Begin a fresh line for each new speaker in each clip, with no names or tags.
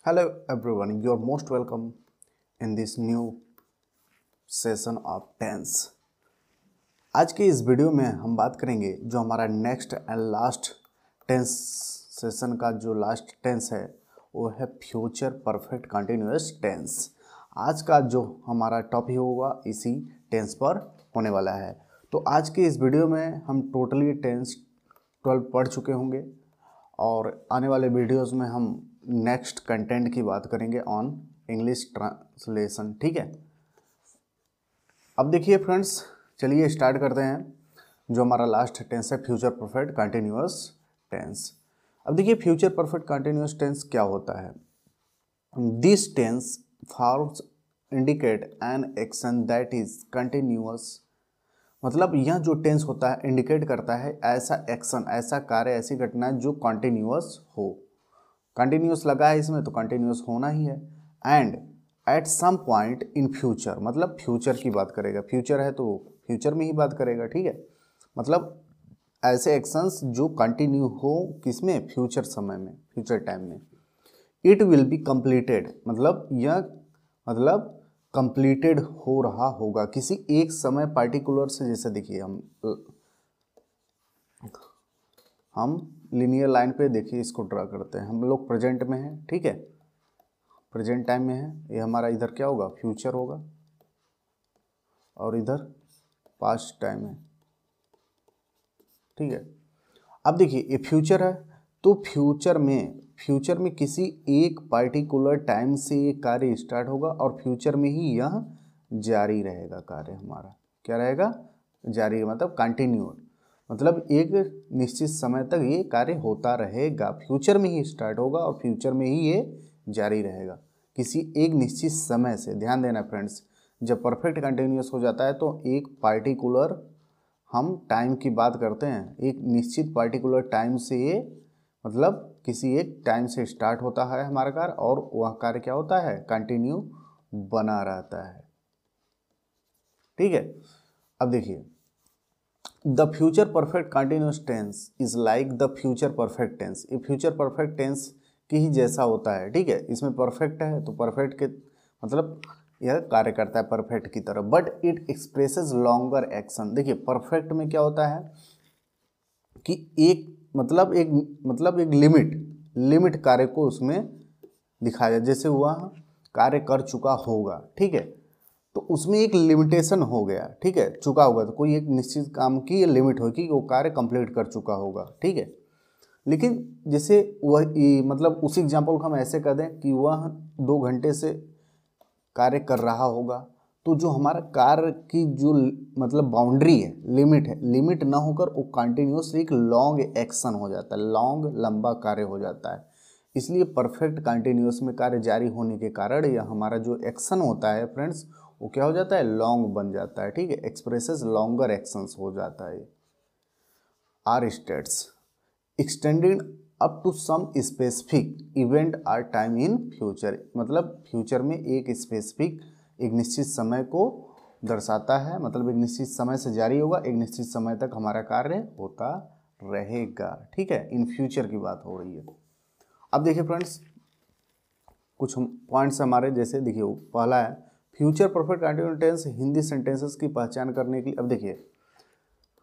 Hello everyone, you are most welcome in this new session of tense. आज के इस video में हम बात करेंगे जो हमारा next and last tense session का जो लास्ट टेंस है वो है फ्यूचर परफेक्ट कंटिन्यूअस टेंस। आज का जो हमारा टॉपिक होगा इसी टेंस पर होने वाला है। तो आज के इस वीडियो में हम टोटली टेंस 12 पढ़ चुके होंगे और आने वाले वीडियोस में हम नेक्स्ट कंटेंट की बात करेंगे ऑन इंग्लिश ट्रांसलेशन। ठीक है, अब देखिए फ्रेंड्स, चलिए स्टार्ट करते हैं। जो हमारा लास्ट टेंस है फ्यूचर परफेक्ट कंटिन्यूअस टेंस। अब देखिए फ्यूचर परफेक्ट कंटिन्यूअस टेंस क्या होता है। This tense forms indicate an action that is continuous. मतलब यह जो टेंस होता है इंडिकेट करता है ऐसा एक्शन, ऐसा कार्य, ऐसी घटना जो कंटिन्यूअस हो। कंटिन्यूअस लगा है इसमें तो कंटिन्यूअस होना ही है। And at some point in future, मतलब फ्यूचर की बात करेगा, फ्यूचर है तो फ्यूचर में ही बात करेगा। ठीक है, मतलब ऐसे एक्शंस जो कंटिन्यू हो किसमें, फ्यूचर समय में, फ्यूचर टाइम में। इट विल बी कंप्लीटेड, मतलब यह कंप्लीटेड हो रहा होगा किसी एक समय पार्टिकुलर से। जैसे देखिए हम लीनियर लाइन पे देखिए इसको ड्रा करते हैं। हम लोग प्रेजेंट में हैं, ठीक है, प्रेजेंट टाइम में है। ये हमारा इधर क्या होगा, फ्यूचर होगा, और इधर पास्ट टाइम है। ठीक है, अब देखिए ये फ्यूचर है तो फ्यूचर में किसी एक पार्टिकुलर टाइम से ये कार्य स्टार्ट होगा और फ्यूचर में ही यह जारी रहेगा। कार्य हमारा क्या रहेगा, जारी, मतलब कंटिन्यू, मतलब एक निश्चित समय तक ये कार्य होता रहेगा। फ्यूचर में ही स्टार्ट होगा और फ्यूचर में ही ये जारी रहेगा किसी एक निश्चित समय से। ध्यान देना फ्रेंड्स, जब परफेक्ट कंटिन्यूअस हो जाता है तो एक पार्टिकुलर हम टाइम की बात करते हैं, एक निश्चित पार्टिकुलर टाइम से ये, मतलब किसी एक टाइम से स्टार्ट होता है हमारा कार्य और वह कार्य क्या होता है, कंटिन्यू बना रहता है। ठीक है, अब देखिए the future perfect continuous tense is like the future perfect tense. ये फ्यूचर परफेक्ट टेंस की ही जैसा होता है। ठीक है, इसमें परफेक्ट है तो परफेक्ट के मतलब यह कार्य करता है परफेक्ट की तरह, but it expresses longer action. देखिए परफेक्ट में क्या होता है कि एक एक लिमिट कार्य को उसमें दिखाया, जैसे वह कार्य कर चुका होगा। ठीक है, तो उसमें एक लिमिटेशन हो गया। ठीक है, चुका होगा तो कोई एक निश्चित काम की लिमिट होगी, वो कार्य कंप्लीट कर चुका होगा। ठीक है, लेकिन जैसे वह मतलब उस एग्जाम्पल को हम ऐसे कर दें कि वह 2 घंटे से कार्य कर रहा होगा, तो जो हमारा कार्य की जो मतलब बाउंड्री है, लिमिट ना होकर वो कंटिन्यूस एक लॉन्ग एक्शन हो जाता है, लंबा कार्य हो जाता है। इसलिए परफेक्ट कंटिन्यूस में कार्य जारी होने के कारण यह हमारा जो एक्शन होता है फ्रेंड्स वो क्या हो जाता है, लॉन्ग बन जाता है। ठीक है, एक्सप्रेसेस लॉन्गर एक्शंस हो जाता है। Or states extending up to some specific event or time in future, मतलब फ्यूचर में एक स्पेसिफिक एक निश्चित समय को दर्शाता है, मतलब एक निश्चित समय से जारी होगा, एक निश्चित समय तक हमारा कार्य होता रहेगा। ठीक है, इन फ्यूचर की बात हो रही है। अब देखिए फ्रेंड्स कुछ पॉइंट्स हमारे, जैसे देखिए पहला है future perfect continuous tense Hindi sentences की पहचान करने के लिए। अब देखिए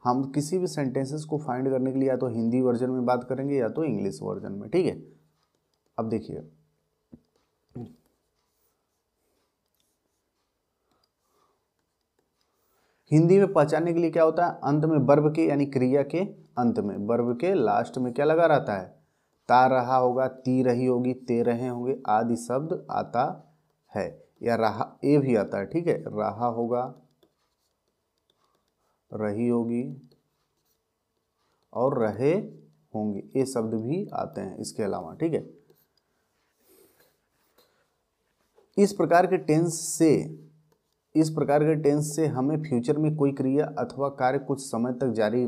हम किसी भी सेंटेंसेस को फाइंड करने के लिए या तो हिंदी वर्जन में बात करेंगे या तो इंग्लिश वर्जन में। ठीक है, अब देखिए हिंदी में पहचानने के लिए क्या होता है, अंत में वर्ब के यानी क्रिया के अंत में वर्ब के लास्ट में क्या लगा रहता है, ता रहा होगा, ती रही होगी, ते रहे होंगे आदि शब्द आता है, या रहा ए भी आता है। ठीक है, रहा होगा, रही होगी और रहे होंगे, ये शब्द भी आते हैं इसके अलावा। ठीक है, इस प्रकार के टेंस से हमें फ्यूचर में कोई क्रिया अथवा कार्य कुछ समय तक जारी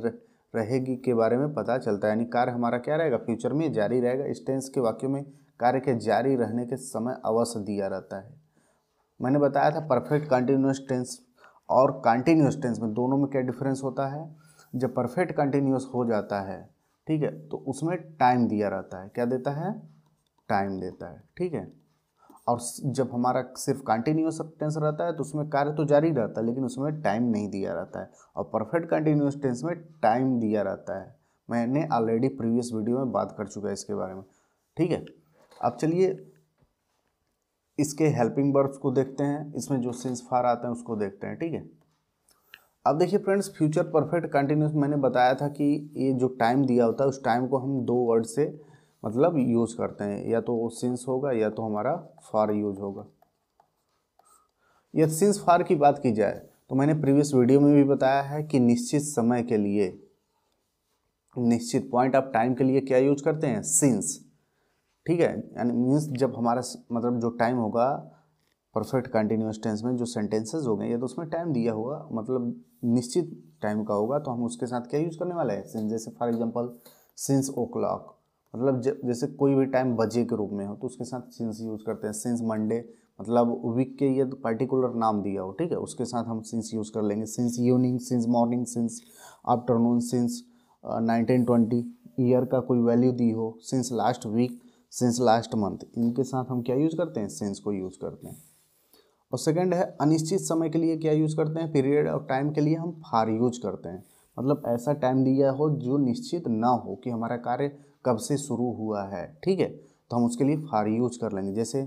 रहेगी के बारे में पता चलता है, यानी कार्य हमारा क्या रहेगा, फ्यूचर में जारी रहेगा। इस टेंस के वाक्यों में कार्य के जारी रहने के समय अवश्य दिया रहता है। मैंने बताया था परफेक्ट कंटिन्यूअस टेंस और कंटिन्यूअस टेंस में दोनों में क्या डिफरेंस होता है। जब परफेक्ट कंटिन्यूअस हो जाता है, ठीक है, तो उसमें टाइम दिया रहता है, क्या देता है, टाइम देता है, ठीक है। और जब हमारा सिर्फ कंटिन्यूअस टेंस रहता है तो उसमें कार्य तो जारी रहता है लेकिन उसमें टाइम नहीं दिया रहता है, और परफेक्ट कंटिन्यूअस टेंस में टाइम दिया रहता है। मैंने ऑलरेडी प्रीवियस वीडियो में बात कर चुका है इसके बारे में, ठीक है। अब चलिए इसके हेल्पिंग वर्ब्स को देखते हैं, इसमें जो सिंस फार आते हैं उसको देखते हैं, ठीक है। अब देखिए फ्रेंड्स, फ्यूचर परफेक्ट कंटिन्यूस मैंने बताया था कि ये जो टाइम दिया होता है उस टाइम को हम दो वर्ड से मतलब यूज़ करते हैं, या तो सिंस होगा या तो हमारा फार यूज होगा। या सिंस फार की बात की जाए तो मैंने प्रीवियस वीडियो में भी बताया है कि निश्चित समय के लिए, निश्चित पॉइंट ऑफ टाइम के लिए क्या यूज करते हैं, सिंस, ठीक है। यानी मीन्स जब हमारा मतलब जो टाइम होगा परफेक्ट कंटिन्यूअस टेंस में जो सेंटेंसेस हो गए या तो उसमें टाइम दिया हुआ मतलब निश्चित टाइम का होगा तो हम उसके साथ क्या यूज़ करने वाले हैं, सिंस। जैसे फॉर एग्जांपल सिंस ओ क्लॉक, मतलब जैसे कोई भी टाइम बजे के रूप में हो तो उसके साथ सिंस यूज़ करते हैं। सिंस मंडे मतलब वीक के ये पर्टिकुलर नाम दिया हो, ठीक है, उसके साथ हम सिंस यूज़ कर लेंगे। Since evening, since morning, since afternoon, since 1920 year का कोई वैल्यू दी हो, since last week, since last month, इनके साथ हम क्या यूज़ करते हैं, सिंस को यूज़ करते हैं। और सेकंड है अनिश्चित समय के लिए क्या यूज़ करते हैं, पीरियड ऑफ टाइम के लिए हम फार यूज करते हैं। मतलब ऐसा टाइम दिया हो जो निश्चित ना हो कि हमारा कार्य कब से शुरू हुआ है, ठीक है, तो हम उसके लिए फार यूज कर लेंगे। जैसे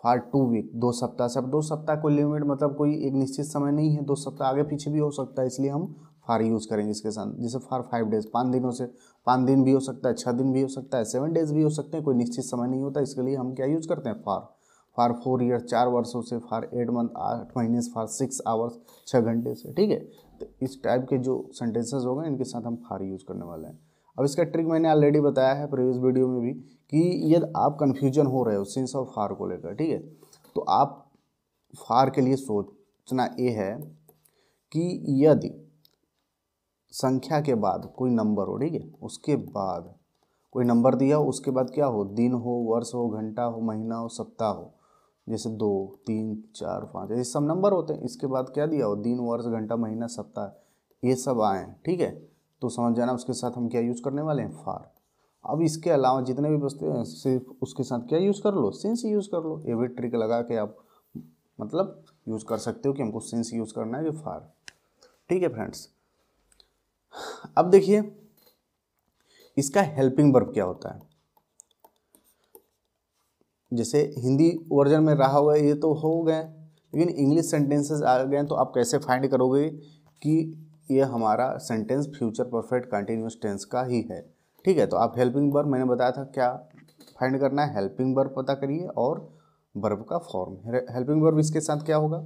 फॉर 2 वीक, 2 सप्ताह से। अब 2 सप्ताह कोई लिमिट मतलब कोई एक निश्चित समय नहीं है, 2 सप्ताह आगे पीछे भी हो सकता है, इसलिए हम फार यूज़ करेंगे इसके साथ। जैसे फॉर 5 डेज, 5 दिनों से, 5 दिन भी हो सकता है, 6 दिन भी हो सकता है, 7 डेज भी हो सकते हैं, कोई निश्चित समय नहीं होता, इसके लिए हम क्या यूज़ करते हैं, फार। फॉर 4 ईयर, 4 वर्षों से, फॉर 8 मंथ, 8 महीने से, फॉर 6 आवर्स, 6 घंटे से, ठीक है। तो इस टाइप के जो सेंटेंसेस हो गए इनके साथ हम फार यूज़ करने वाले हैं। अब इसका ट्रिक मैंने ऑलरेडी बताया है प्रीवियस वीडियो में भी कि यदि आप कन्फ्यूजन हो रहे हो सिंस और फार को लेकर, ठीक है, तो आप फार के लिए सोचना ये है कि यदि संख्या के बाद कोई नंबर हो, ठीक है, उसके बाद कोई नंबर दिया हो, उसके बाद क्या हो, दिन हो, वर्ष हो, घंटा हो, महीना हो, सप्ताह हो, जैसे 2, 3, 4, 5 ये सब नंबर होते हैं, इसके बाद क्या दिया हो, दिन, वर्ष, घंटा, महीना, सप्ताह, ये सब आए, ठीक है, तो समझ जाना उसके साथ हम क्या यूज़ करने वाले हैं, फार। अब इसके अलावा जितने भी बचते हैं सिर्फ उसके साथ क्या यूज़ कर लो, सिंस यूज़ कर लो। ये भी ट्रिक लगा के आप मतलब यूज़ कर सकते हो कि हमको सिंस यूज़ करना है कि फार, ठीक है फ्रेंड्स। अब देखिए इसका हेल्पिंग वर्ब क्या होता है। जैसे हिंदी वर्जन में रहा हुआ है ये तो हो गए, लेकिन इंग्लिश सेंटेंसेस आ गए तो आप कैसे फाइंड करोगे कि ये हमारा sentence future perfect continuous tense का ही है, ठीक है। तो आप हेल्पिंग वर्ब, मैंने बताया था क्या फाइंड करना है, हेल्पिंग वर्ब पता करिए और वर्ब का फॉर्म। हेल्पिंग वर्ब इसके साथ क्या होगा,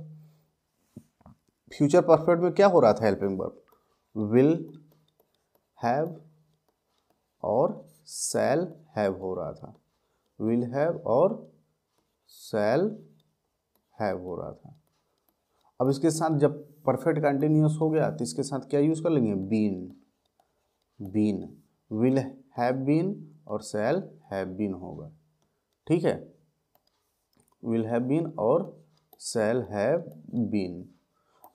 फ्यूचर परफेक्ट में क्या हो रहा था, हेल्पिंग वर्ब विल हैव और शैल हैव हो रहा था, विल हैव और शैल हैव हो रहा था। अब इसके साथ जब परफेक्ट कंटिन्यूअस हो गया तो इसके साथ क्या यूज़ कर लेंगे, been, been, will have been और शैल हैव बीन होगा, ठीक है, विल हैव बीन और शैल हैव बीन।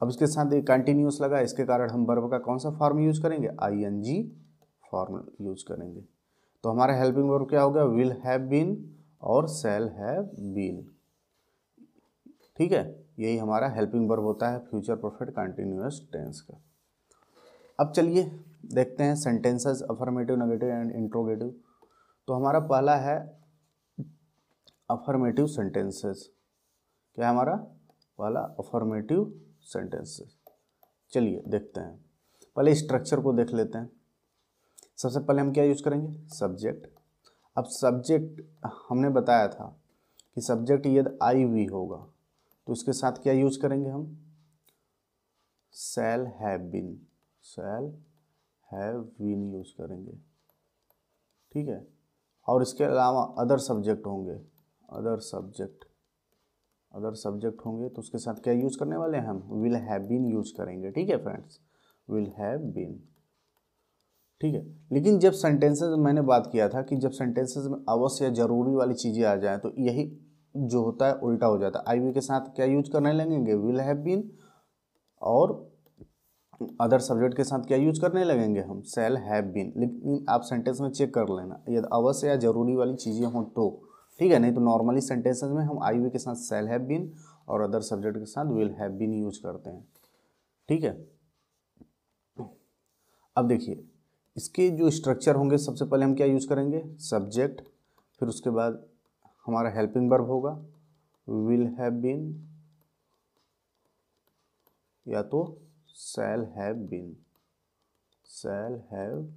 अब इसके साथ एक कंटिन्यूअस लगा, इसके कारण हम वर्ब का कौन सा फॉर्म यूज करेंगे, आईएनजी फॉर्म यूज करेंगे। तो हमारा हेल्पिंग वर्ब क्या हो गया, विल हैव बीन और शैल हैव बीन, ठीक है। यही हमारा हेल्पिंग वर्ब होता है फ्यूचर परफेक्ट कंटिन्यूअस टेंस का। अब चलिए देखते हैं sentences, affirmative, negative and interrogative. तो हमारा पहला है अफर्मेटिव सेंटेंसेस। क्या हमारा पहला अफर्मेटिव सेंटेंसेस, चलिए देखते हैं। पहले स्ट्रक्चर को देख लेते हैं। सबसे पहले हम क्या यूज करेंगे, सब्जेक्ट। अब सब्जेक्ट हमने बताया था कि सब्जेक्ट यदि आई वी होगा तो उसके साथ क्या यूज करेंगे हम, shall have been, shall have been use करेंगे, ठीक है। और इसके अलावा अदर सब्जेक्ट होंगे, अदर सब्जेक्ट होंगे तो उसके साथ क्या यूज करने वाले हैं हम, विल हैव बीन यूज करेंगे, ठीक है फ्रेंड्स, विल हैव बीन, ठीक है। लेकिन जब सेंटेंसेस मैंने बात किया था कि जब सेंटेंसेस में अवश्य या जरूरी वाली चीज़ें आ जाएं तो यही जो होता है उल्टा हो जाता है। आई वी के साथ क्या यूज करने लगेंगे, विल हैव बीन, और अदर सब्जेक्ट के साथ क्या यूज करने लगेंगे हम, शैल हैव बीन। लेकिन आप सेंटेंस में चेक कर लेना, यदि अवश्य या जरूरी वाली चीज़ें हों तो ठीक है। नहीं तो नॉर्मली सेंटेंसेस में हम आई वी के साथ शैल हैव बीन और अदर सब्जेक्ट के साथ विल हैव बीन यूज करते हैं, ठीक है। अब देखिए इसके जो स्ट्रक्चर होंगे, सबसे पहले हम क्या यूज करेंगे, सब्जेक्ट, फिर उसके बाद हमारा हेल्पिंग वर्ब होगा विल हैव बीन या तो shall have been, shall have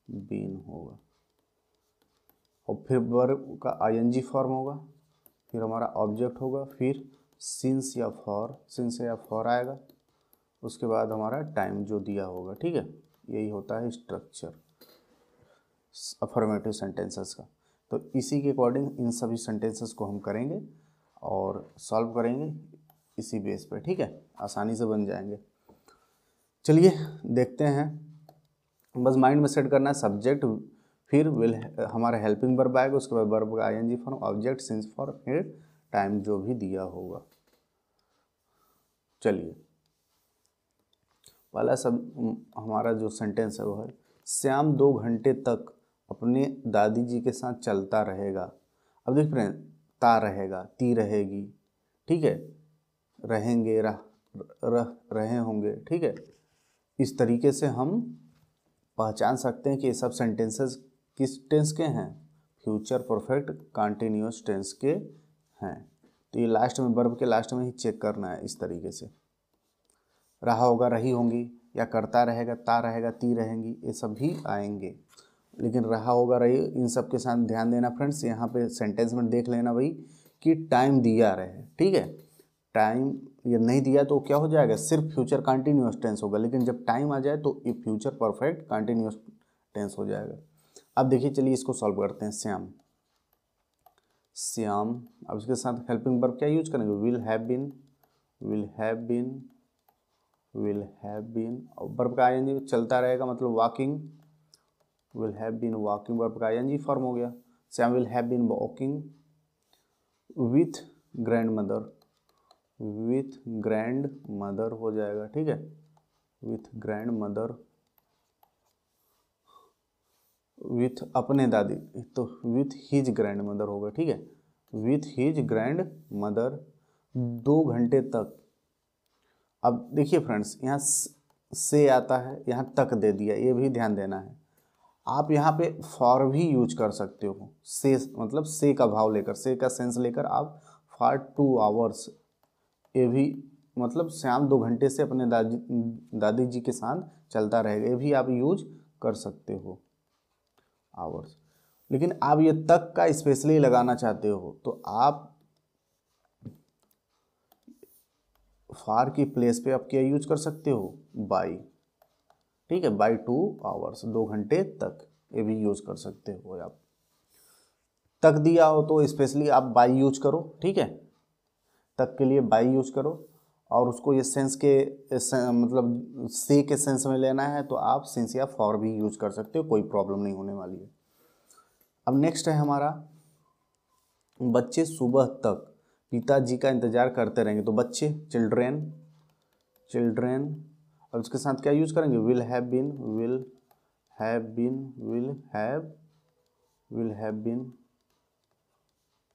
been होगा, और फिर वर्ब का आईएनजी फॉर्म होगा, फिर हमारा ऑब्जेक्ट होगा, फिर सिंस या फॉर आएगा, उसके बाद हमारा टाइम जो दिया होगा, ठीक है। यही होता है स्ट्रक्चर अफर्मेटिव सेंटेंसेस का। तो इसी के अकॉर्डिंग इन सभी सेंटेंसेस को हम करेंगे और सॉल्व करेंगे इसी बेस पे, ठीक है, आसानी से बन जाएंगे। चलिए देखते हैं, बस माइंड में सेट करना है सब्जेक्ट, फिर विल हमारा हेल्पिंग वर्ब आएगा, उसके बाद वर्ब का ING form, object, since, for, फिर टाइम जो भी दिया होगा। चलिए पहला सब हमारा जो सेंटेंस है वो है श्याम 2 घंटे तक अपने दादी जी के साथ चलता रहेगा। अब देख रहे हैं, ता रहेगा, ती रहेगी, ठीक है, रहेंगे, रहे होंगे, ठीक है। इस तरीके से हम पहचान सकते हैं कि ये सब सेंटेंसेस किस टेंस के हैं, फ्यूचर परफेक्ट कंटिन्यूअस टेंस के हैं। तो ये लास्ट में वर्ब के लास्ट में ही चेक करना है इस तरीके से, रहा होगा, रही होंगी, या करता रहेगा, ता रहेगा, ती रहेंगी, ये सब भी आएंगे। लेकिन रहा होगा, रही, इन सब के साथ ध्यान देना फ्रेंड्स, यहाँ पे सेंटेंस में देख लेना भाई कि टाइम दिया रहे, ठीक है। टाइम ये नहीं दिया तो क्या हो जाएगा, सिर्फ फ्यूचर कंटिन्यूअस टेंस होगा, लेकिन जब टाइम आ जाए तो ये फ्यूचर परफेक्ट कंटिन्यूअस टेंस हो जाएगा। अब देखिए, चलिए इसको सॉल्व करते हैं। श्याम, श्याम, अब इसके साथ हेल्पिंग वर्ब क्या यूज करेंगे, will have been, will have been, will have been, और वर्ब का आईएनजी चलता रहेगा, मतलब walking, will have been walking, verb का आईएनजी फॉर्म हो गया। Shyam will have been walking with grand mother, with grand mother हो जाएगा, ठीक है, विथ ग्रैंड मदर, विथ अपने दादी, तो विथ हिज ग्रैंड मदर होगा, ठीक है, विथ हिज ग्रैंड मदर 2 घंटे तक। अब देखिए फ्रेंड्स, यहाँ से आता है, यहाँ तक दे दिया, ये भी ध्यान देना है। आप यहाँ पे फॉर भी यूज कर सकते हो, से मतलब से का भाव लेकर, से का सेंस लेकर आप फॉर 2 आवर्स, ये भी मतलब श्याम 2 घंटे से अपने दादी जी के साथ चलता रहेगा, ये भी आप यूज कर सकते हो, आवर्स। लेकिन आप ये तक का स्पेशली लगाना चाहते हो तो आप फार की प्लेस पे आप क्या यूज कर सकते हो, बाई, ठीक है, बाई 2 आवर्स, 2 घंटे तक, ये भी यूज कर सकते हो आप। तक दिया हो तो स्पेशली आप बाई यूज करो, ठीक है, तक के लिए बाई यूज करो, और उसको ये सेंस के मतलब से के सेंस में लेना है तो आप सिंस या फॉर भी यूज कर सकते हो, कोई प्रॉब्लम नहीं होने वाली है। अब नेक्स्ट है हमारा, बच्चे सुबह तक पिताजी का इंतजार करते रहेंगे, तो बच्चे, चिल्ड्रेन, चिल्ड्रेन, अब इसके साथ क्या यूज करेंगे, will have been, will have been, will have been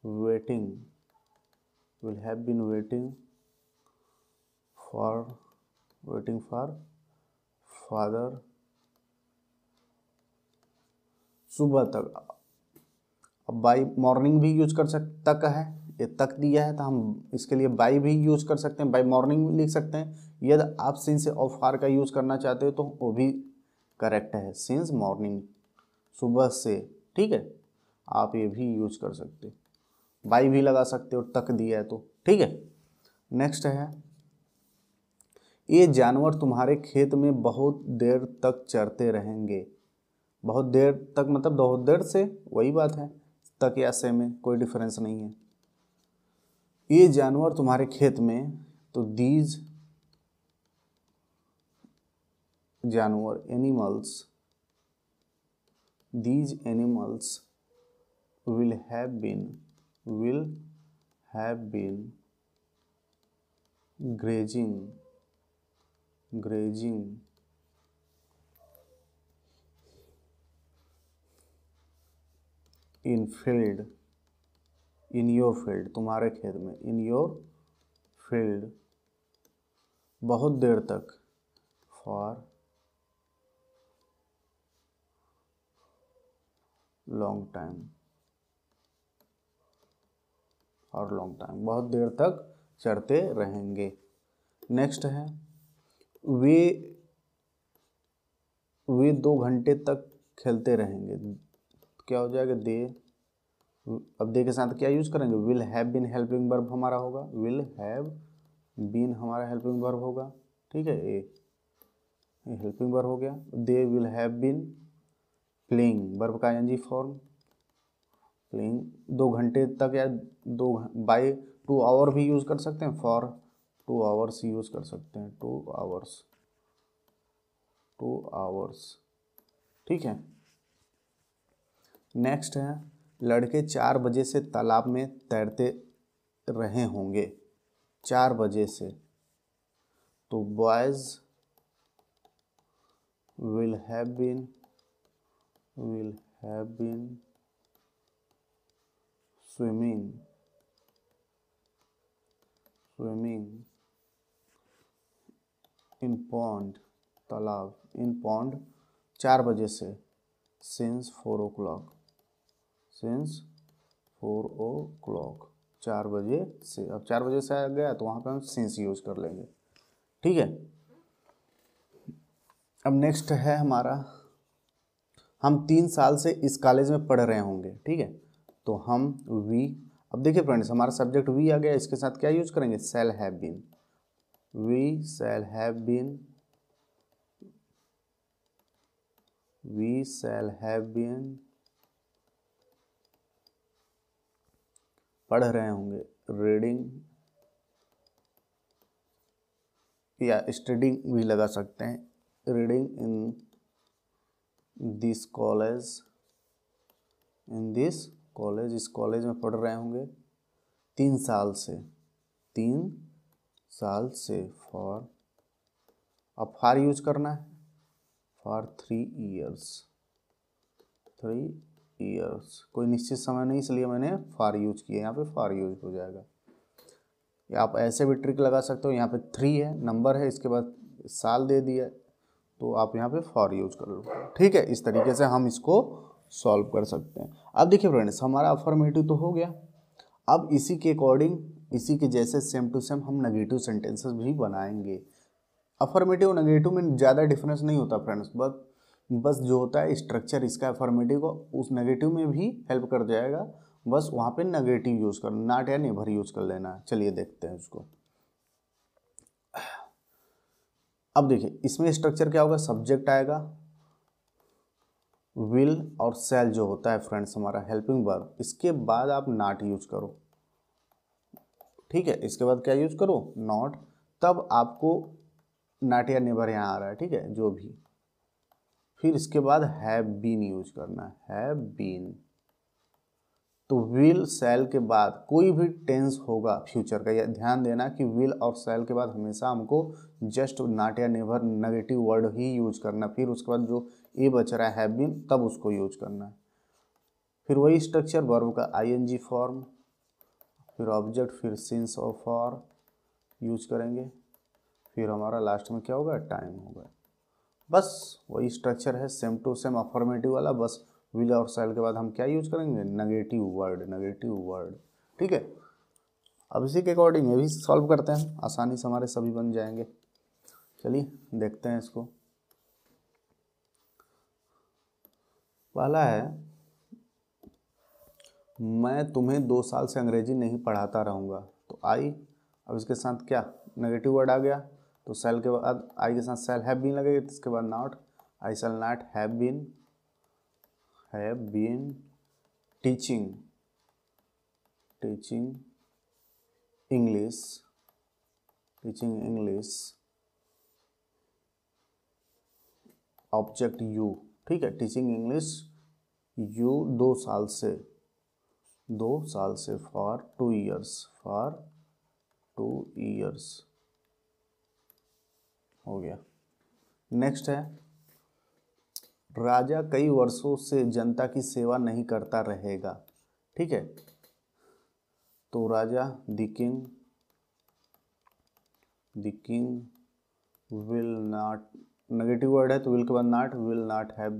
waiting, will have been waiting for, waiting for father, सुबह तक। अब बाई मॉर्निंग भी यूज कर सकते, तक है, ये तक दिया है तो हम इसके लिए बाई भी यूज कर सकते हैं, बाई मॉर्निंग भी लिख सकते हैं। यदि आप सिंस और फार का यूज करना चाहते हो तो वो भी करेक्ट है, सिंस मॉर्निंग, सुबह से, ठीक है, आप ये भी यूज कर सकते हो, बाई भी लगा सकते हो, तक दिया है तो, ठीक है। नेक्स्ट है, ये जानवर तुम्हारे खेत में बहुत देर तक चरते रहेंगे। बहुत देर तक मतलब बहुत देर से, वही बात है, तक या से में कोई डिफरेंस नहीं है। ये जानवर तुम्हारे खेत में, तो दीज जानवर, animals, these animals will have been grazing in field in your field, तुम्हारे खेत में, इन योर फील्ड, बहुत देर तक, फॉर लॉन्ग टाइम, और लॉन्ग टाइम, बहुत देर तक चढ़ते रहेंगे। नेक्स्ट है वे 2 घंटे तक खेलते रहेंगे, क्या हो जाएगा, दे, अब दे के साथ क्या यूज करेंगे, will have been helping verb हमारा होगा, विल हैव बीन हमारा हेल्पिंग वर्ब होगा, ठीक है, ए हेल्पिंग वर्ब हो गया। They will have been playing, verb का आईएनजी फॉर्म, प्लेइंग, 2 घंटे तक, या 2 बाय 2 आवर भी यूज कर सकते हैं, फॉर 2 आवर्स यूज कर सकते हैं, 2 आवर्स, 2 आवर्स, ठीक है। नेक्स्ट है लड़के 4 बजे से तालाब में तैरते रहे होंगे, 4 बजे से, तो boys will have been swimming in pond, तालाब, इन पॉन्ड, 4 बजे से, सिंस 4 o'clock, सिंस 4 o'clock, 4 बजे से, अब 4 बजे से आ गया तो वहाँ पे हम सिंस यूज कर लेंगे, ठीक है। अब नेक्स्ट है हमारा, हम 3 साल से इस कॉलेज में पढ़ रहे होंगे, ठीक है, तो हम वी, अब देखिए फ्रेंड्स हमारा सब्जेक्ट वी आ गया, इसके साथ क्या यूज करेंगे, shall have been, we shall have been, we shall have been पढ़ रहे होंगे, रीडिंग या स्टडिंग भी लगा सकते हैं, reading in this college, in this college, इस कॉलेज में पढ़ रहे होंगे 3 साल से, 3 साल से, फॉर, अब फॉर यूज करना है, फॉर 3 years, 3 years, कोई निश्चित समय नहीं, इसलिए मैंने फॉर यूज किया, यहाँ पे फॉर यूज हो जाएगा। या आप ऐसे भी ट्रिक लगा सकते हो, यहाँ पे 3 है, नंबर है, इसके बाद साल दे दिया, तो आप यहाँ पे फॉर यूज कर लो, ठीक है। इस तरीके से हम इसको सॉल्व कर सकते हैं। अब देखिए फ्रेंड्स हमारा अफर्मेटिव तो हो गया, अब इसी के अकॉर्डिंग, इसी के जैसे सेम टू सेम हम नेगेटिव सेंटेंसेस भी बनाएंगे। अफर्मेटिव नेगेटिव में ज़्यादा डिफरेंस नहीं होता फ्रेंड्स, बस जो होता है स्ट्रक्चर इसका अफर्मेटिव को उस नेगेटिव में भी हेल्प कर जाएगा, बस वहाँ पे नेगेटिव यूज़ कर, नॉट या नेवर यूज़ कर लेना। चलिए देखते हैं उसको। अब देखिए इसमें स्ट्रक्चर क्या होगा, सब्जेक्ट आएगा, विल और शैल जो होता है फ्रेंड्स हमारा हेल्पिंग वर्ब, इसके बाद आप नॉट यूज करो, ठीक है, इसके बाद क्या यूज करो, नॉट, तब आपको नॉट या नेवर यहाँ आ रहा है, ठीक है, जो भी, फिर इसके बाद हैव बीन यूज करना है, हैव बीन, तो विल शैल के बाद कोई भी टेंस होगा फ्यूचर का, या ध्यान देना कि विल और शैल के बाद हमेशा हमको जस्ट नॉट या नेवर नेगेटिव वर्ड ही यूज करना, फिर उसके बाद जो ए बच रहा है हैव बीन, तब उसको यूज करना है। फिर वही स्ट्रक्चर, वर्ब का आईएनजी फॉर्म, फिर ऑब्जेक्ट, फिर सिंस और फॉर यूज करेंगे, फिर हमारा लास्ट में क्या होगा, टाइम होगा। बस वही स्ट्रक्चर है, सेम टू सेम अफर्मेटिव वाला, बस विल और शैल के बाद हम क्या यूज करेंगे, नेगेटिव वर्ड, ठीक है। अब इसी के अकॉर्डिंग ये भी सॉल्व करते हैं, आसानी से हमारे सभी बन जाएंगे। चलिए देखते हैं इसको। पहला है, मैं तुम्हें 2 साल से अंग्रेजी नहीं पढ़ाता रहूँगा, तो आई, अब इसके साथ क्या नेगेटिव वर्ड आ गया, तो शैल के बाद आई के साथ शैल हैव बीन लगेगा, इसके बाद not, I shall not have been teaching English, object you, ठीक है, टीचिंग इंग्लिश यू 2 साल से, 2 साल से, फॉर 2 years, हो गया। नेक्स्ट है, राजा कई वर्षों से जनता की सेवा नहीं करता रहेगा, ठीक है, तो Raja the king will not, negative word है तो विल के बाद not, will not have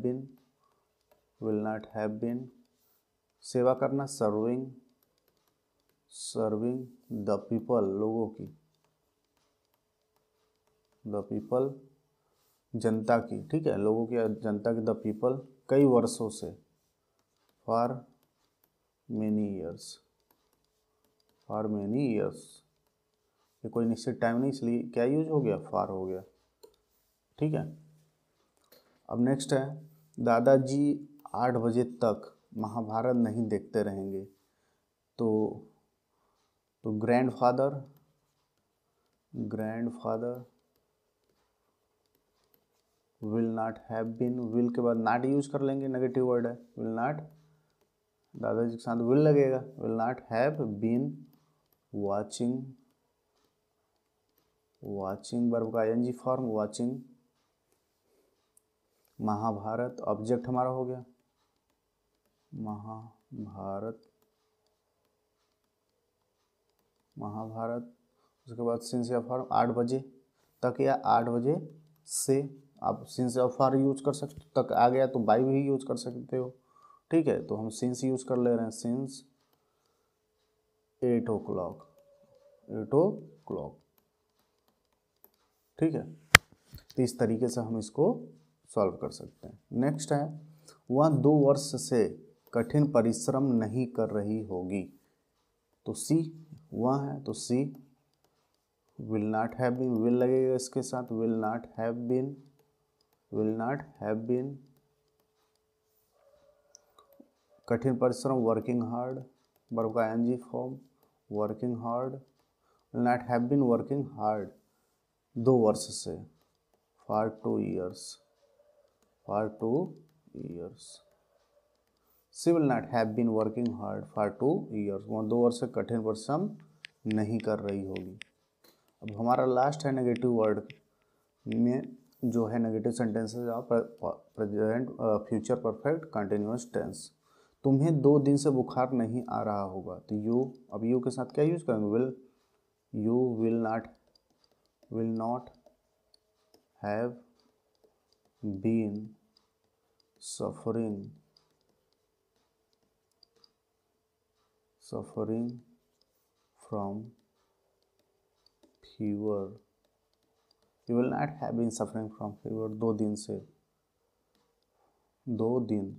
been, सेवा करना सर्विंग द पीपल, लोगों की, द पीपल जनता की, ठीक है, लोगों की, जनता की, द पीपल कई वर्षों से, फॉर मेनी ईयर्स, ये कोई निश्चित टाइम नहीं, इसलिए क्या यूज हो गया, फॉर हो गया, ठीक है। अब नेक्स्ट है दादाजी 8 बजे तक महाभारत नहीं देखते रहेंगे, तो grandfather will not have been, will के बाद नॉट यूज कर लेंगे, नेगेटिव वर्ड है, विल नॉट, दादाजी के साथ विल लगेगा, will not have been watching verb का ING form, watching Mahabharat, object हमारा हो गया महाभारत, उसके बाद सिंस या फॉर्म 8 बजे तक या 8 बजे से, आप सिंस या फॉर यूज कर सकते, तक आ गया तो बाय भी यूज कर सकते हो, ठीक है, तो हम सिंस यूज कर ले रहे हैं, सिंस 8 o'clock, ठीक है। तो इस तरीके से हम इसको सॉल्व कर सकते हैं। नेक्स्ट है वह 2 वर्ष से कठिन परिश्रम नहीं कर रही होगी, तो सी वह है तो she will not have been, will लगेगा इसके साथ, विल नॉट हैव बीन कठिन परिश्रम, वर्किंग हार्ड, वर्ब का ING form, working hard, will not have been working hard 2 वर्ष से, for 2 years, she will not have been working hard for 2 years, वह 2 वर्ष से कठिन परिश्रम नहीं कर रही होगी। अब हमारा लास्ट है नेगेटिव वर्ड में जो है negative sentences of present future perfect continuous tense. तुम्हें 2 दिन से बुखार नहीं आ रहा होगा, तो यू, अब यू के साथ क्या यूज करेंगे, will, you will not have been suffering from fever, you will not have been suffering from fever 2 दिन से, 2 दिन,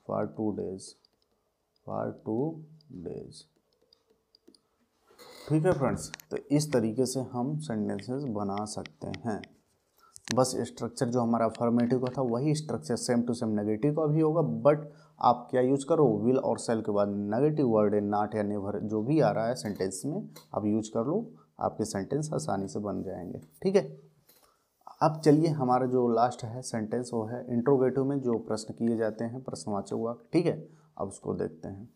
for 2 days, ठीक है फ्रेंड्स। तो इस तरीके से हम सेंटेंसेस बना सकते हैं। बस स्ट्रक्चर जो हमारा अफर्मेटिव का था वही structure same to same negative का भी होगा, बट आप क्या यूज करो, विल और सेल के बाद नेगेटिव वर्ड है, नॉट या नेवर जो भी आ रहा है सेंटेंस में आप यूज कर लो, आपके सेंटेंस आसानी से बन जाएंगे, ठीक है। अब चलिए हमारा जो लास्ट है सेंटेंस वो है इंट्रोगेटिव में जो प्रश्न किए जाते हैं, प्रश्नवाचक वाक्य, ठीक है। अब उसको देखते हैं।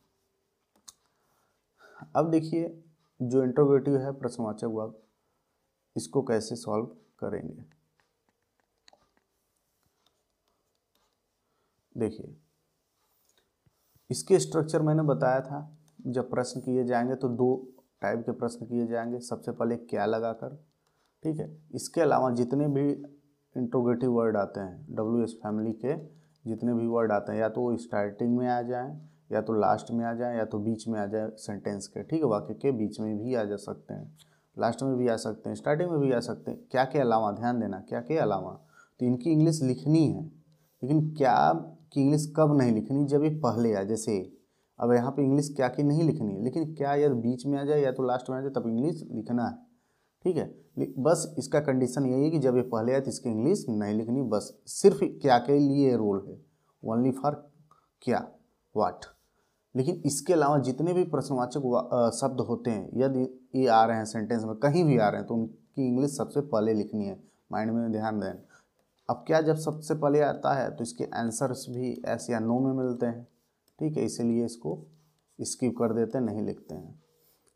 अब देखिए जो इंट्रोगेटिव है प्रश्नवाचक वाक्य, इसको कैसे सॉल्व करेंगे। देखिए इसके स्ट्रक्चर मैंने बताया था, जब प्रश्न किए जाएंगे तो 2 टाइप के प्रश्न किए जाएंगे, सबसे पहले क्या लगाकर, ठीक है। इसके अलावा जितने भी इंट्रोगेटिव वर्ड आते हैं WH फैमिली के जितने भी वर्ड आते हैं, या तो स्टार्टिंग में आ जाएं, या तो लास्ट में आ जाएं, या तो बीच में आ जाए सेंटेंस के, ठीक है, वाक्य के बीच में भी आ जा सकते हैं, लास्ट में भी आ सकते हैं, स्टार्टिंग में भी आ सकते हैं। क्या के अलावा, ध्यान देना, क्या के अलावा, तो इनकी इंग्लिश लिखनी है, लेकिन क्या की इंग्लिश कब नहीं लिखनी, जब ये पहले आ, जैसे अब यहाँ पे इंग्लिश क्या की नहीं लिखनी है, लेकिन क्या या बीच में आ जाए या तो लास्ट में आ जाए तब इंग्लिश लिखना है, ठीक है। बस इसका कंडीशन यही है कि जब ये पहले आए तो इसकी इंग्लिश नहीं लिखनी, बस सिर्फ क्या के लिए रूल है, ओनली फॉर क्या, व्हाट। लेकिन इसके अलावा जितने भी प्रश्नवाचक शब्द होते हैं, यदि ये आ रहे हैं सेंटेंस में कहीं भी आ रहे हैं तो उनकी इंग्लिश सबसे पहले लिखनी है, माइंड में ध्यान दें। अब क्या जब सबसे पहले आता है तो इसके आंसर्स भी एस या नो में मिलते हैं, ठीक है, इसीलिए इसको स्किप कर देते हैं, नहीं लिखते हैं।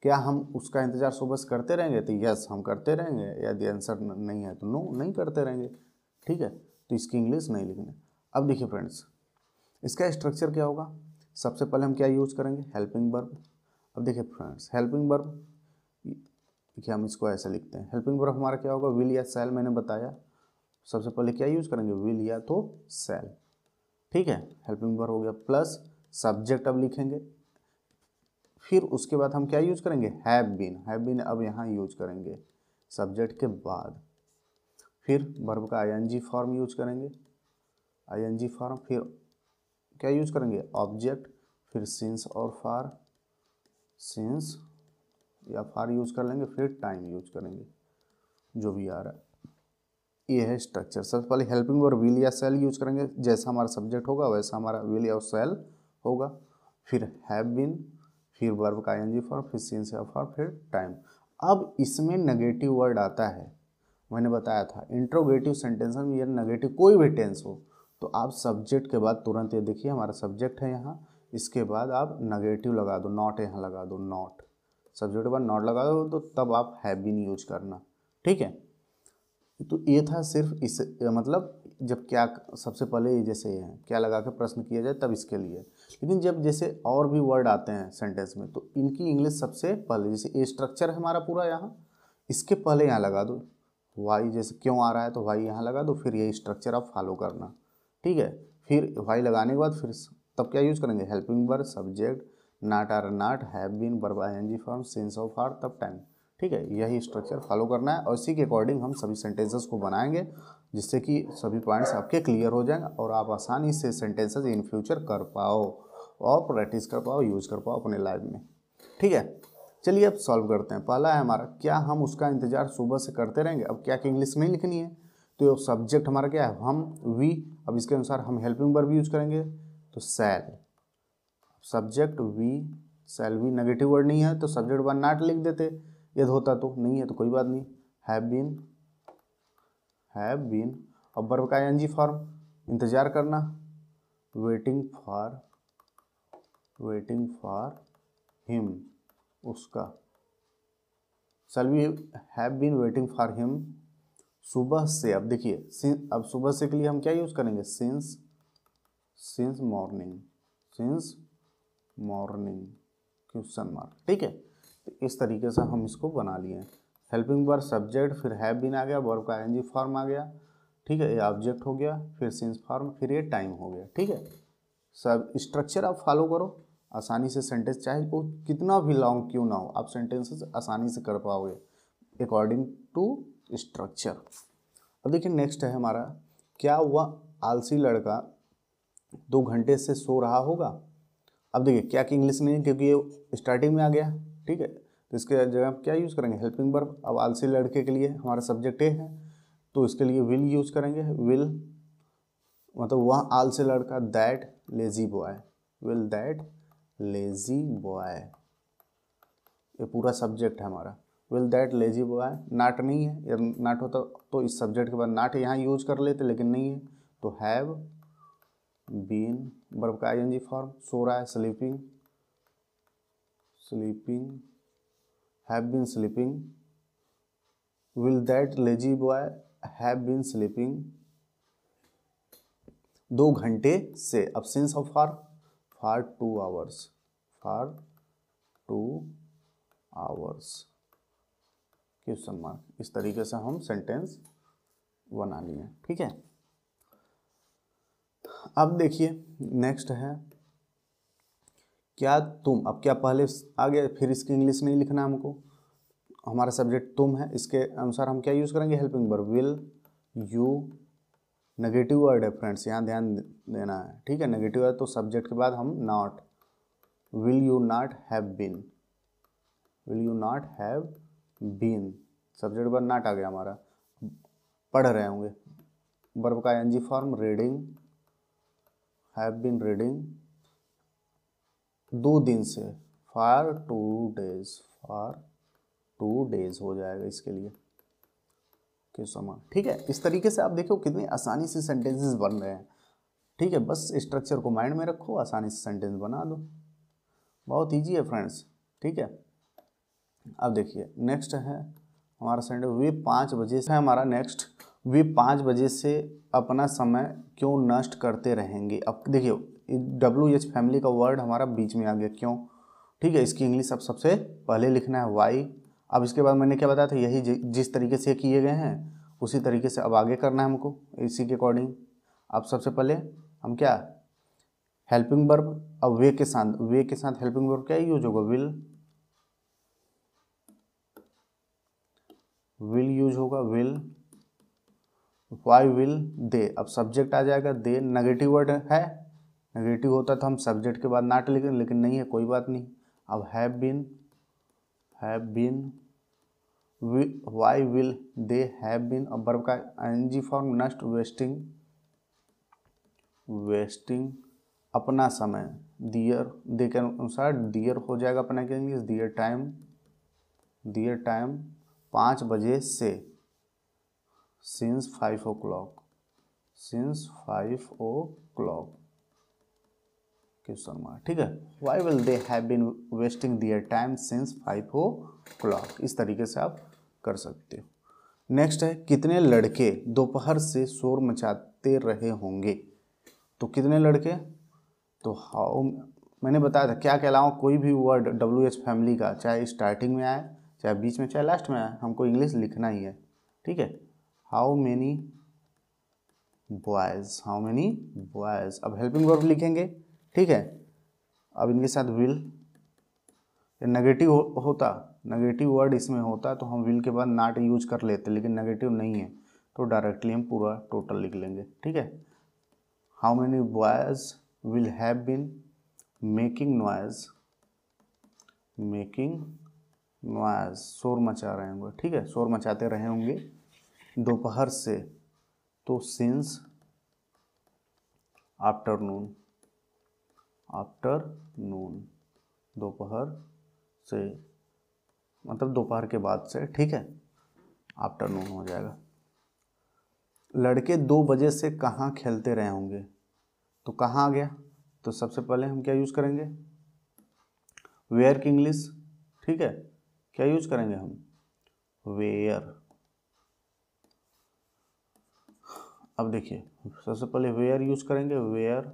क्या हम उसका इंतज़ार सुबह करते रहेंगे, तो यस हम करते रहेंगे, यदि आंसर नहीं है तो नो, नहीं करते रहेंगे, ठीक है। तो इसकी इंग्लिश नहीं लिखनी। अब देखिए फ्रेंड्स इसका स्ट्रक्चर क्या होगा, सबसे पहले हम क्या यूज करेंगे, हेल्पिंग वर्ब। अब देखिए फ्रेंड्स, हेल्पिंग वर्ब, देखिए हम इसको ऐसे लिखते हैं, हेल्पिंग वर्ब हमारा क्या होगा, विल या शैल। मैंने बताया सबसे पहले क्या यूज करेंगे, विल या तो शैल, ठीक है। हेल्पिंग वर्ब हो गया, प्लस सब्जेक्ट अब लिखेंगे, फिर उसके बाद हम क्या यूज करेंगे, हैव बीन अब यहाँ यूज करेंगे सब्जेक्ट के बाद, फिर वर्ब का आईएनजी फॉर्म यूज करेंगे, आईएनजी फॉर्म, फिर क्या यूज करेंगे, ऑब्जेक्ट, फिर सिंस और फार, सिंस या फार यूज कर लेंगे, फिर टाइम यूज करेंगे, जो भी आ रहा है। ये है स्ट्रक्चर। सबसे पहले हेल्पिंग वर्ब विल या सेल यूज करेंगे, जैसा हमारा सब्जेक्ट होगा वैसा हमारा विल या सेल होगा, फिर हैव बीन, फिर वर्ब का आईएनजी फॉर्म, फिर सिंस या फार, फिर टाइम। अब इसमें नेगेटिव वर्ड आता है, मैंने बताया था इंट्रोगेटिव सेंटेंस में ये नेगेटिव कोई भी टेंस हो तो आप सब्जेक्ट के बाद तुरंत, ये देखिए हमारा सब्जेक्ट है यहाँ, इसके बाद आप नेगेटिव लगा दो, नॉट यहाँ लगा दो, नॉट, सब्जेक्ट के बाद नॉट लगा दो, तो तब आप हैव बीन यूज करना, ठीक है। तो ये था सिर्फ इस मतलब जब क्या सबसे पहले जैसे क्या लगा के प्रश्न किया जाए तब इसके लिए। लेकिन जब जैसे और भी वर्ड आते हैं सेंटेंस में तो इनकी इंग्लिश सबसे पहले, जैसे ये स्ट्रक्चर है हमारा पूरा यहाँ, इसके पहले यहाँ लगा दो वाई, जैसे क्यों आ रहा है तो वाई यहाँ लगा दो, फिर ये स्ट्रक्चर आप फॉलो करना, ठीक है। फिर वाई लगाने के बाद फिर तब क्या यूज़ करेंगे, helping verb, subject, not are not, have been, verb ING form, since of are, तब टाइम, ठीक है। यही स्ट्रक्चर फॉलो करना है और इसी के अकॉर्डिंग हम सभी सेंटेंसेस को बनाएंगे, जिससे कि सभी पॉइंट्स आपके क्लियर हो जाएंगे और आप आसानी से सेंटेंसेस इन फ्यूचर कर पाओ और प्रैक्टिस कर पाओ, यूज़ कर पाओ अपने लाइफ में, ठीक है। चलिए अब सॉल्व करते हैं। पहला है हमारा, क्या हम उसका इंतजार सुबह से करते रहेंगे। अब क्या कि इंग्लिश नहीं लिखनी है, तो सब्जेक्ट हमारा क्या है, हम, वी। अब इसके अनुसार हम हेल्पिंग वर्ब यूज करेंगे, तो shall, subject we, shall we, negative word नहीं है तो सब्जेक्ट बाद नॉट लिख देते, यदि होता तो, नहीं है तो कोई बात नहीं, हैव बीन। अब वर्ब का आईएनजी फॉर्म, इंतजार करना, वेटिंग फॉर हिम, उसका, shall we have been waiting for him सुबह से। अब देखिए अब सुबह से के लिए हम क्या यूज करेंगे, सिंस मॉर्निंग क्वेश्चन मार्क, ठीक है। तो इस तरीके से हम इसको बना लिए। हेल्पिंग वर्ब सब्जेक्ट, फिर हैव बीन आ गया, वर्ब का आईएनजी फॉर्म आ गया, ठीक है, ये ऑब्जेक्ट हो गया, फिर सिंस फॉर्म, फिर ये टाइम हो गया, ठीक है। सब स्ट्रक्चर आप फॉलो करो, आसानी से सेंटेंस, चाहे वो कितना भी लॉन्ग क्यों ना हो, आप सेंटेंसेस आसानी से कर पाओगे अकॉर्डिंग टू स्ट्रक्चर। अब देखिए नेक्स्ट है हमारा, क्या वह आलसी लड़का 2 घंटे से सो रहा होगा। अब देखिए क्या कि इंग्लिश नहीं, क्योंकि ये स्टार्टिंग में आ गया, ठीक है, तो इसके जगह आप क्या यूज़ करेंगे, हेल्पिंग वर्ब। अब आलसी लड़के के लिए हमारा सब्जेक्ट ए है तो इसके लिए विल यूज़ करेंगे, विल मतलब वह आलसी लड़का, that lazy boy, will that lazy boy, ये पूरा सब्जेक्ट है हमारा, विल दैट लेजी बॉय। नाट नहीं है, या नाट होता तो इस सब्जेक्ट के बाद नाट यहाँ यूज कर लेते, लेकिन नहीं है तो हैव बीन, वर्ब का आईएनजी फॉर्म, सो रहा है, sleeping, have been sleeping, will that lazy boy have been sleeping 2 घंटे से। अब since of for 2 hours, question mark. इस तरीके से हम सेंटेंस बना लिए, ठीक है। अब देखिए नेक्स्ट है, क्या तुम, अब क्या पहले आ गया, फिर इसकी इंग्लिश नहीं लिखना हमको, हमारा सब्जेक्ट तुम है, इसके अनुसार हम क्या यूज़ करेंगे, helping verb, will you, negative word है फ्रेंड्स, यहाँ ध्यान देना है, ठीक है, नेगेटिव है तो सब्जेक्ट के बाद हम not, will you not have been, subject पर नॉट आ गया हमारा, पढ़ रहे होंगे, वर्ब का ING form, reading, have been reading 2 दिन से, फॉर 2 डेज हो जाएगा इसके लिए क्वेश्चन मार्क, ठीक है। इस तरीके से आप देखो कितनी आसानी से सेंटेंसेस बन रहे हैं, ठीक है। बस स्ट्रक्चर को माइंड में रखो, आसानी से सेंटेंस बना दो, बहुत ईजी है फ्रेंड्स, ठीक है। अब देखिए नेक्स्ट है हमारा सेंटेंस, वे 5 बजे से है हमारा नेक्स्ट, वे 5 बजे से अपना समय क्यों नष्ट करते रहेंगे। अब देखिए WH फैमिली का वर्ड हमारा बीच में आ गया, क्यों, ठीक है, इसकी इंग्लिश अब सबसे पहले लिखना है वाई। अब इसके बाद मैंने क्या बताया था, यही जिस तरीके से किए गए हैं उसी तरीके से अब आगे करना है हमको इसी के अकॉर्डिंग। अब सबसे पहले हम क्या, हेल्पिंग वर्ब, अब वे के साथ हेल्पिंग वर्ब क्या यूज होगा, विल यूज होगा, विल। वाई विल दे, अब सब्जेक्ट आ जाएगा दे, नेगेटिव वर्ड है, नेगेटिव होता तो हम सब्जेक्ट के बाद नॉट लिखें, लेकिन नहीं है, कोई बात नहीं। अब have been, why will they have been, अब वर्ब का आईएनजी फॉर्म नेक्स्ट, वेस्टिंग अपना समय, दियर, दे के अनुसार दियर हो जाएगा अपना के इंग्लिश, दियर टाइम 5 बजे से, सिंस 5 o'clock, क्वेश्चन मार्क, ठीक है। Why will they have been wasting their time since 5 o'clock, इस तरीके से आप कर सकते हो। नेक्स्ट है, कितने लड़के दोपहर से शोर मचाते रहे होंगे। तो कितने लड़के, तो हाउ, मैंने बताया था क्या कहलाओ, कोई भी वर्ड WH फैमिली का, चाहे स्टार्टिंग में आए, चाहे बीच में, चाहे लास्ट में आए, हमको इंग्लिश लिखना ही है, ठीक है। हाउ मेनी बॉयज़, अब हेल्पिंग वर्ब लिखेंगे, ठीक है। अब इनके साथ विल, नेगेटिव होता, नेगेटिव वर्ड इसमें होता तो हम विल के बाद नॉट यूज कर लेते, लेकिन नेगेटिव नहीं है तो डायरेक्टली हम पूरा टोटल लिख लेंगे, ठीक है। How many boys will have been making noise, शोर मचा रहे होंगे, ठीक है, शोर मचाते रहे होंगे दोपहर से, तो सिंस आफ्टरनून, दोपहर से मतलब दोपहर के बाद से, ठीक है, आफ्टरनून हो जाएगा। लड़के 2 बजे से कहाँ खेलते रहे होंगे, तो कहाँ आ गया, तो सबसे पहले हम क्या यूज करेंगे, वेयर की इंग्लिश, ठीक है, क्या यूज करेंगे हम, वेयर। अब देखिए सबसे पहले वेयर यूज करेंगे, वेयर।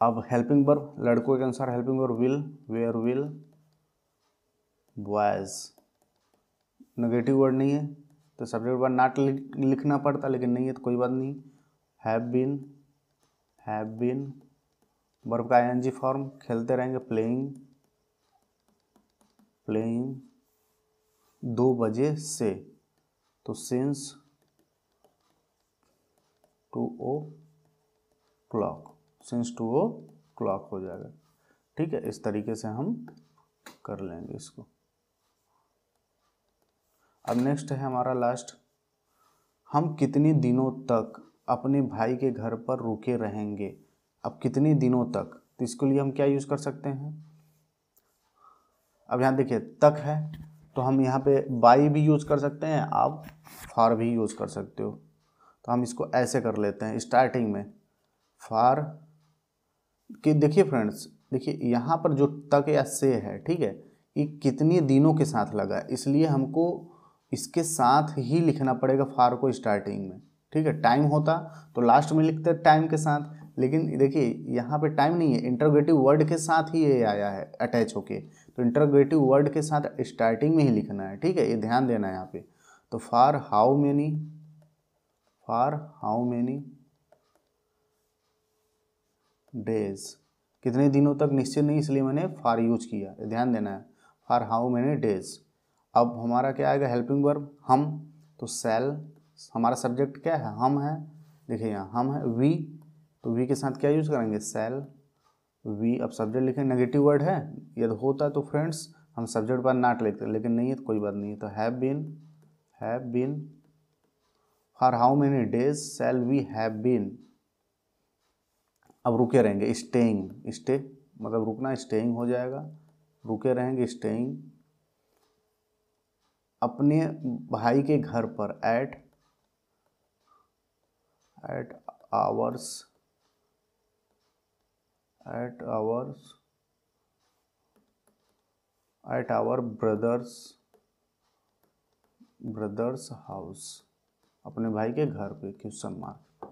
अब हेल्पिंग वर्ब, लड़कों के अनुसार helping verb will, where will boys, negative word नहीं है तो सब्जेक्ट वर्ड नॉट लिखना पड़ता, लेकिन नहीं है तो कोई बात नहीं। हैव बीन वर्ब का आईएनजी फॉर्म, खेलते रहेंगे, प्लेइंग 2 बजे से, तो सिंस 2 o'clock, हो जाएगा, ठीक है। इस तरीके से हम कर लेंगे इसको। अब नेक्स्ट है हमारा लास्ट, हम कितने दिनों तक अपने भाई के घर पर रुके रहेंगे। अब कितने दिनों तक, तो इसके लिए हम क्या यूज कर सकते हैं, अब यहाँ देखिए तक है तो हम यहाँ पे बाई भी यूज कर सकते हैं, आप फार भी यूज कर सकते हो। तो हम इसको ऐसे कर लेते हैं, स्टार्टिंग में फार कि, देखिए फ्रेंड्स, देखिए यहाँ पर जो तक या से है, ठीक है, ये कितने दिनों के साथ लगा है, इसलिए हमको इसके साथ ही लिखना पड़ेगा फार को स्टार्टिंग में, ठीक है। टाइम होता तो लास्ट में लिखते टाइम के साथ, लेकिन देखिए यहाँ पे टाइम नहीं है, इंटरोगेटिव वर्ड के साथ ही ये आया है अटैच होके, तो इंटरोगेटिव वर्ड के साथ स्टार्टिंग में ही लिखना है, ठीक है, ये ध्यान देना है यहाँ पे। तो फार हाउ मेनी डेज, कितने दिनों तक निश्चित नहीं, इसलिए मैंने फार यूज किया, ध्यान देना है, फार हाउ मेनी डेज। अब हमारा क्या आएगा, हेल्पिंग वर्ब हम, तो सेल, हमारा सब्जेक्ट क्या है, हम है, देखिए यहाँ हम है, वी, तो वी के साथ क्या यूज करेंगे, सेल वी। अब सब्जेक्ट लिखें, नेगेटिव वर्ड है, यदि होता तो फ्रेंड्स हम सब्जेक्ट पर नॉट लिखते, लेकिन नहीं है तो कोई बात नहीं है, तो have been for how many days shall we have been. अब रुके रहेंगे, स्टे मतलब रुकना, स्टेइंग हो जाएगा, रुके रहेंगे, स्टेइंग अपने भाई के घर पर, एट आवर ब्रदर्स हाउस, अपने भाई के घर पे, question mark.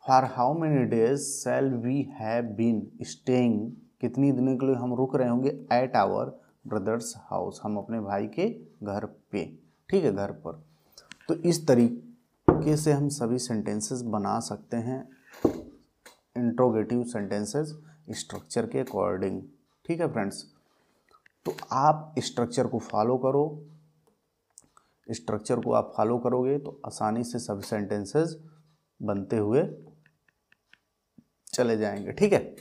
For how many days shall we have been staying, कितनी दिनों के लिए हम रुक रहे होंगे एट आवर ब्रदर्स हाउस, हम अपने भाई के घर पे, ठीक है, घर पर। तो इस तरीके से हम सभी सेंटेंसेस बना सकते हैं, इंट्रोगेटिव सेंटेंसेस स्ट्रक्चर के अकॉर्डिंग, ठीक है फ्रेंड्स। तो आप स्ट्रक्चर को फॉलो करो, स्ट्रक्चर को आप फॉलो करोगे तो आसानी से सभी सेंटेंसेस बनते हुए चले जाएंगे, ठीक है,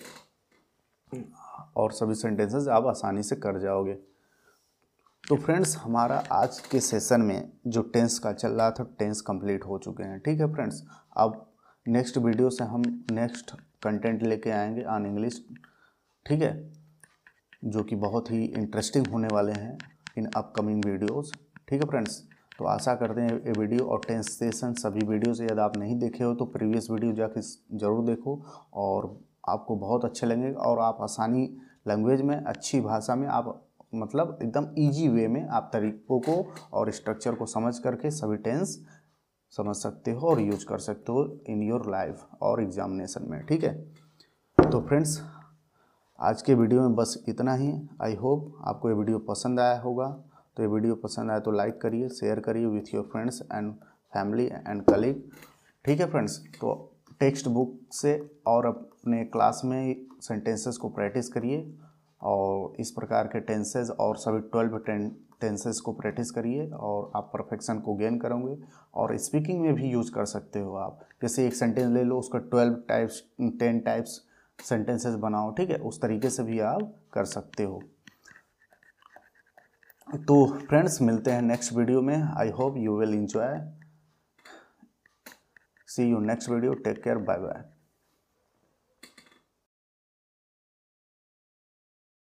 और सभी सेंटेंसेस आप आसानी से कर जाओगे। तो फ्रेंड्स हमारा आज के सेशन में जो टेंस का चल रहा था, टेंस कंप्लीट हो चुके हैं, ठीक है फ्रेंड्स। अब नेक्स्ट वीडियो से हम नेक्स्ट कंटेंट लेके आएंगे ऑन इंग्लिश, ठीक है, जो कि बहुत ही इंटरेस्टिंग होने वाले हैं इन अपकमिंग वीडियोस, ठीक है फ्रेंड्स। तो आशा करते हैं ये वीडियो और टेंस सेशन सभी वीडियोस यदि आप नहीं देखे हो तो प्रीवियस वीडियो जाके ज़रूर देखो, और आपको बहुत अच्छे लगेंगे और आप आसानी लैंग्वेज में, अच्छी भाषा में आप मतलब एकदम ईजी वे में आप तरीक़ों को और स्ट्रक्चर को समझ करके सभी टेंस समझ सकते हो और यूज कर सकते हो इन योर लाइफ और एग्जामिनेशन में, ठीक है। तो फ्रेंड्स आज के वीडियो में बस इतना ही। आई होप आपको ये वीडियो पसंद आया होगा। तो ये वीडियो पसंद आया तो लाइक करिए, शेयर करिए with your friends and family and colleague, ठीक है फ्रेंड्स। तो टेक्स्ट बुक से और अपने क्लास में सेंटेंसेस को प्रैक्टिस करिए और इस प्रकार के टेंसेस और सभी 12 टेंसेस को प्रैक्टिस करिए और आप परफेक्शन को गेन करोगे। और स्पीकिंग में भी यूज कर सकते हो आप, जैसे एक सेंटेंस ले लो, उसका 10 टाइप्स सेंटेंसेस बनाओ, ठीक है, उस तरीके से भी आप कर सकते हो। तो फ्रेंड्स मिलते हैं नेक्स्ट वीडियो में। I hope you will enjoy. See you next video. Take care, bye bye.